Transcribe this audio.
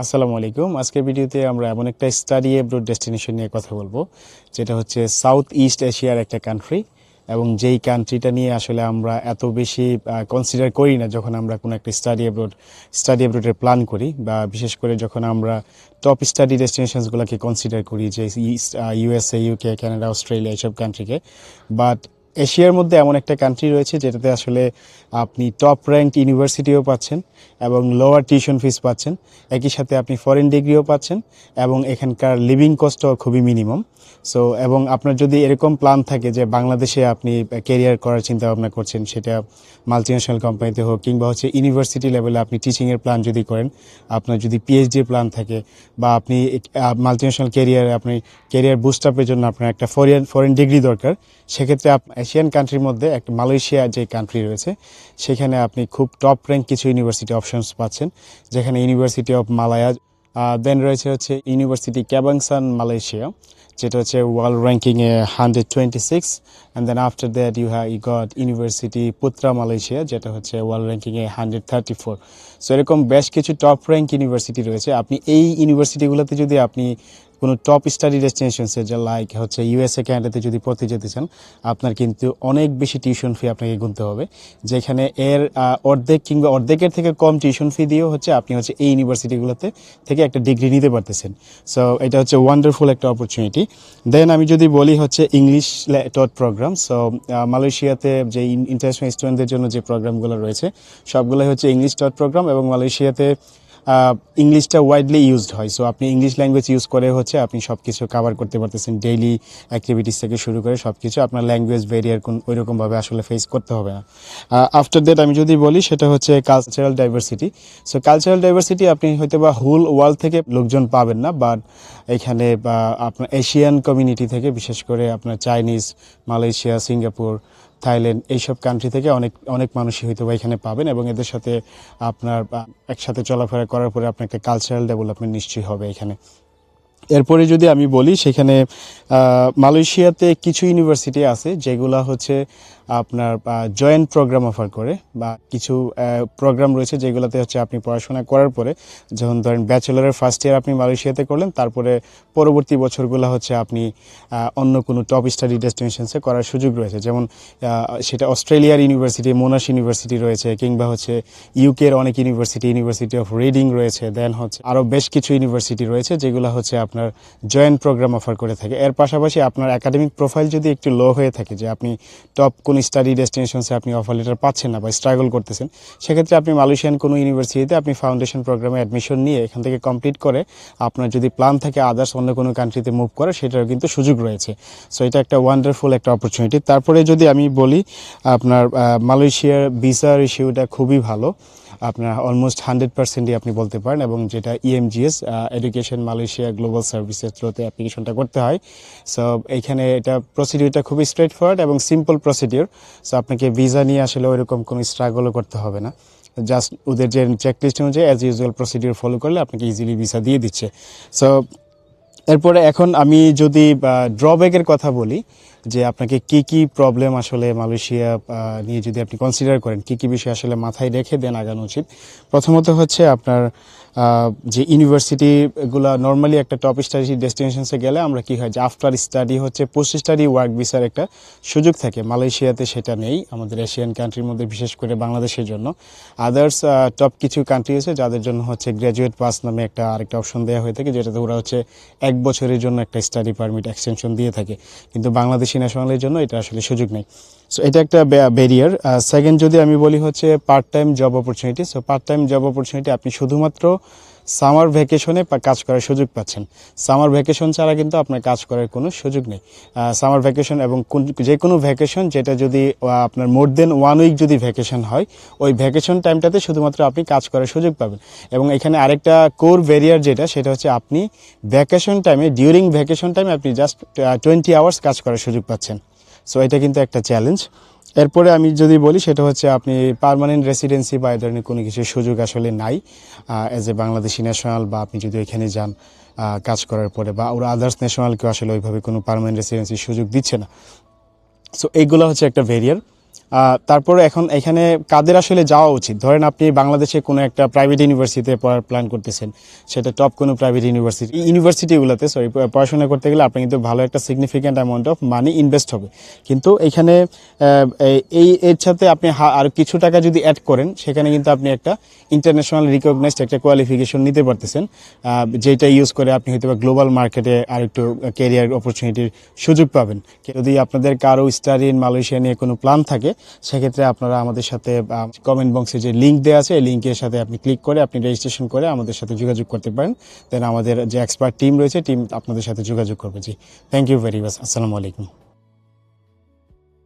আসসালামু আলাইকুম। আজকের ভিডিওতে আমরা এমন একটা স্টাডি অ্যাব্রোড ডেস্টিনেশন নিয়ে কথা বলবো, যেটা হচ্ছে সাউথ ইস্ট এশিয়ার একটা কান্ট্রি, এবং যেই কান্ট্রিটা নিয়ে আসলে আমরা এত বেশি কনসিডার করি না যখন আমরা কোনো একটা স্টাডি অ্যাব্রোডের প্ল্যান করি, বা বিশেষ করে যখন আমরা টপ স্টাডি ডেস্টিনেশনসগুলোকে কনসিডার করি, যে ইউএসএ, ইউকে, কানাডা, অস্ট্রেলিয়া, এইসব কান্ট্রিকে। বাট এশিয়ার মধ্যে এমন একটা কান্ট্রি রয়েছে যেটাতে আসলে আপনি টপ র্যাঙ্কড ইউনিভার্সিটিও পাচ্ছেন এবং লোয়ার টিউশন ফিস পাচ্ছেন, একই সাথে আপনি ফরেন ডিগ্রিও পাচ্ছেন, এবং এখানকার লিভিং কস্টও খুবই মিনিমাম। সো এবং আপনার যদি এরকম প্ল্যান থাকে যে বাংলাদেশে আপনি ক্যারিয়ার করার চিন্তা ভাবনা করছেন, সেটা মাল্টিন্যাশনাল কোম্পানিতে হোক কিংবা হচ্ছে ইউনিভার্সিটি লেভেলে আপনি টিচিংয়ের প্ল্যান যদি করেন, আপনার যদি পিএইচডির প্ল্যান থাকে, বা আপনি মাল্টিন্যাশনাল আপনি ক্যারিয়ার বুস্ট আপের জন্য আপনার একটা ফরেন ডিগ্রি দরকার, সেক্ষেত্রে এশিয়ান কান্ট্রির মধ্যে একটা মালয়েশিয়া যে কান্ট্রি রয়েছে, সেখানে আপনি খুব টপ র্যাঙ্ক কিছু ইউনিভার্সিটি অপশনস পাচ্ছেন, যেখানে ইউনিভার্সিটি অফ মালায়া, দেন রয়েছে হচ্ছে ইউনিভার্সিটি ক্যাবাংসান মালয়েশিয়া, যেটা হচ্ছে ওয়ার্ল্ড র্যাঙ্কিংয়ে 126, and then after that you got university Putra Malaysia, যেটা হচ্ছে ওয়ার্ল্ড র্যাঙ্কিংয়ে 134। সো এরকম বেশ কিছু টপ র্যাঙ্ক ইউনিভার্সিটি রয়েছে। আপনি এই ইউনিভার্সিটিগুলোতে যদি আপনি কোনো টপ স্টাডি ডেস্টিনেশনসে, যে লাইক হচ্ছে ইউএসএ, ক্যানাডাতে যদি পড়তে যেতে চান, আপনার কিন্তু অনেক বেশি টিউশন ফি আপনাকে গুনতে হবে, যেখানে এর অর্ধেক কিংবা অর্ধেকের থেকে কম টিউশন ফি দিয়েও হচ্ছে আপনি হচ্ছে এই ইউনিভার্সিটিগুলোতে থেকে একটা ডিগ্রি নিতে পারতেছেন। সো এটা হচ্ছে ওয়ান্ডারফুল একটা অপরচুনিটি। দেন আমি যদি বলি হচ্ছে ইংলিশ টট প্রোগ্রাম। সো মালয়েশিয়াতে যে ইন্টারন্যাশনাল স্টুডেন্টদের জন্য যে প্রোগ্রামগুলো রয়েছে, সবগুলোই হচ্ছে ইংলিশ টট প্রোগ্রাম, এবং মালয়েশিয়াতে ইংলিশটা ওয়াইডলি ইউজড হয়। সো আপনি ইংলিশ ল্যাঙ্গুয়েজ ইউজ করে হচ্ছে আপনি সব কিছু কাভার করতে পারতেছেন, ডেইলি অ্যাক্টিভিটিস থেকে শুরু করে সব কিছু। আপনার ল্যাঙ্গুয়েজ ব্যারিয়ার ওই রকমভাবে আসলে ফেস করতে হবে না। আফটার দ্যাট আমি যদি বলি, সেটা হচ্ছে cultural diversity. So cultural diversity আপনি হয়তো বা হোল ওয়ার্ল্ড থেকে লোকজন পাবেন না, বাট এখানে আপনার এশিয়ান কমিউনিটি থেকে, বিশেষ করে আপনার চাইনিজ, মালয়েশিয়া, সিঙ্গাপুর, থাইল্যান্ড, এইসব কান্ট্রি থেকে অনেক অনেক মানুষই হয়তো বা এখানে পাবেন, এবং এদের সাথে আপনার একসাথে চলাফেরা করার পরে আপনার একটা কালচারাল ডেভেলপমেন্ট নিশ্চয়ই হবে এখানে। এরপরে যদি আমি বলি, সেখানে মালয়েশিয়াতে কিছু ইউনিভার্সিটি আছে যেগুলো হচ্ছে আপনার জয়েন্ট প্রোগ্রাম অফার করে, বা কিছু প্রোগ্রাম রয়েছে যেগুলোতে হচ্ছে আপনি পড়াশোনা করার পরে, যখন ধরেন ব্যাচেলরের ফার্স্ট ইয়ার আপনি মালয়েশিয়াতে করলেন, তারপরে পরবর্তী বছরগুলো হচ্ছে আপনি অন্য কোনো টপ স্টাডি ডেস্টিনেশনসে করার সুযোগ রয়েছে। যেমন সেটা অস্ট্রেলিয়ার ইউনিভার্সিটি, মোনাশ ইউনিভার্সিটি রয়েছে, কিংবা হচ্ছে ইউকের অনেক ইউনিভার্সিটি অফ রিডিং রয়েছে, দেন হচ্ছে আরও বেশ কিছু ইউনিভার্সিটি রয়েছে যেগুলো হচ্ছে আপনার জয়েন্ট প্রোগ্রাম অফার করে থাকে। এর পাশাপাশি আপনার একাডেমিক প্রোফাইল যদি একটু লো হয়ে থাকে, যে আপনি টপ কোন স্টাডি ডেস্টিনেশনসে আপনি অফার লেটার পাচ্ছেন না বা স্ট্রাগল করতেছেন, সেক্ষেত্রে আপনি মালয়েশিয়ান কোনো ইউনিভার্সিটিতে আপনি ফাউন্ডেশন প্রোগ্রামে অ্যাডমিশন নিয়ে এখান থেকে কমপ্লিট করে আপনার যদি প্ল্যান থাকে আদার্স অন্য কোনো কান্ট্রিতে মুভ করে, সেটারও কিন্তু সুযোগ রয়েছে। সো এটা একটা ওয়ান্ডারফুল একটা অপরচুনিটি। তারপরে যদি আমি বলি, আপনার মালয়েশিয়ার ভিসার ইস্যুটা খুবই ভালো, আপনার অলমোস্ট 100%ই আপনি বলতে পারেন, এবং যেটা ইএমজিএস, এডুকেশন মালয়েশিয়া গ্লোবাল সার্ভিসের থ্রুতে অ্যাপ্লিকেশনটা করতে হয়। সো এইখানে এটা প্রসিডিউরটা খুবই স্ট্রেট ফরওয়ার্ড এবং সিম্পল প্রসিডিউর। সো আপনাকে ভিসা নিয়ে আসলে ওইরকম কোনো স্ট্রাগলও করতে হবে না, জাস্ট ওদের যে চেকলিস্ট অনুযায়ী অ্যাজ ইউজুয়াল প্রসিডিউর ফলো করলে আপনাকে ইজিলি ভিসা দিয়ে দিচ্ছে। সো এরপরে এখন আমি যদি ড্রব্যাকের কথা বলি, যে আপনাকে কি কি প্রবলেম আসলে মালয়েশিয়া নিয়ে যদি আপনি কনসিডার করেন, কি কি বিষয় আসলে মাথায় রেখে দেন আগানো উচিত। প্রথমত হচ্ছে আপনার যে ইউনিভার্সিটিগুলো নর্মালি একটা টপ স্টাডি ডেস্টিনেশনসে গেলে আমরা কি হয়, যে আফটার স্টাডি হচ্ছে পোস্ট স্টাডি ওয়ার্ক ভিসার একটা সুযোগ থাকে। মালয়েশিয়াতে সেটা নেই, আমাদের এশিয়ান কান্ট্রির মধ্যে, বিশেষ করে বাংলাদেশের জন্য। আদার্স টপ কিছু কান্ট্রি আছে যাদের জন্য হচ্ছে গ্র্যাজুয়েট পাস নামে আরেকটা অপশন দেওয়া হয়ে থাকে, যেটাতে ওরা হচ্ছে 1 বছরের জন্য একটা স্টাডি পারমিট এক্সটেনশন দিয়ে থাকে, কিন্তু বাংলাদেশি ন্যাশনালের জন্য এটা আসলে সুযোগ নেই। সো এটা একটা ব্যারিয়ার। সেকেন্ড যদি আমি বলি হচ্ছে part time job opportunity. So part time job opportunity আপনি শুধুমাত্র সামার ভ্যাকেশনে কাজ করার সুযোগ পাচ্ছেন। সামার ভ্যাকেশন ছাড়া কিন্তু আপনার কাজ করার কোনো সুযোগ নেই। সামার ভ্যাকেশন এবং যে কোনো ভ্যাকেশন, যেটা যদি আপনার মোর দেন 1 উইক যদি ভ্যাকেশন হয়, ওই ভ্যাকেশন টাইমটাতে শুধুমাত্র আপনি কাজ করার সুযোগ পাবেন। এবং এখানে আরেকটা কোর ব্যারিয়ার সেটা হচ্ছে আপনি ভ্যাকেশন টাইমে, ডিউরিং ভ্যাকেশন টাইমে আপনি জাস্ট 20 আওয়ার্স কাজ করার সুযোগ পাচ্ছেন। সো এটা কিন্তু একটা চ্যালেঞ্জ। এরপরে আমি যদি বলি, সেটা হচ্ছে আপনি পার্মানেন্ট রেসিডেন্সি বা এই ধরনের কোনো কিছুর সুযোগ আসলে নাই অ্যাজ এ বাংলাদেশি ন্যাশনাল, বা আপনি যদি ওইখানে যান কাজ করার পরে, বা ওরা আদার্স ন্যাশনালকেও আসলে ওইভাবে কোনো পার্মানেন্ট রেসিডেন্সির সুযোগ দিচ্ছে না। সো এইগুলো হচ্ছে একটা ভেরিয়ার। তারপরে এখন এখানে কাদের আসলে যাওয়া উচিত, ধরেন আপনি বাংলাদেশে কোনো একটা প্রাইভেট ইউনিভার্সিটিতে পড়ার প্ল্যান করতেছেন, সেটা টপ কোনো প্রাইভেট ইউনিভার্সিটিগুলোতে পড়াশোনা করতে গেলে আপনি কিন্তু ভালো একটা significant amount of money invest হবে। কিন্তু এখানে এর সাথে আপনি আর কিছু টাকা যদি অ্যাড করেন, সেখানে কিন্তু আপনি একটা ইন্টারন্যাশনাল রিকগনাইজড একটা কোয়ালিফিকেশন নিতে পারতেছেন, যেটা ইউজ করে আপনি হয়তো বা গ্লোবাল মার্কেটে আর একটু ক্যারিয়ার অপরচুনিটির সুযোগ পাবেন। যদি আপনাদের কারো স্টাডি ইন মালয়েশিয়া নিয়ে কোনো প্ল্যান থাকে, সেক্ষেত্রে আপনারা আমাদের সাথে কমেন্ট বক্সে যে লিঙ্ক দেওয়া আছে, এই লিঙ্কের সাথে আপনি ক্লিক করে আপনি রেজিস্ট্রেশন করে আমাদের সাথে যোগাযোগ করতে পারেন। দেন আমাদের যে এক্সপার্ট টিম রয়েছে, টিম আপনাদের সাথে যোগাযোগ করবে। জি, থ্যাংক ইউ ভেরি মাচ। আসসালামু আলাইকুম।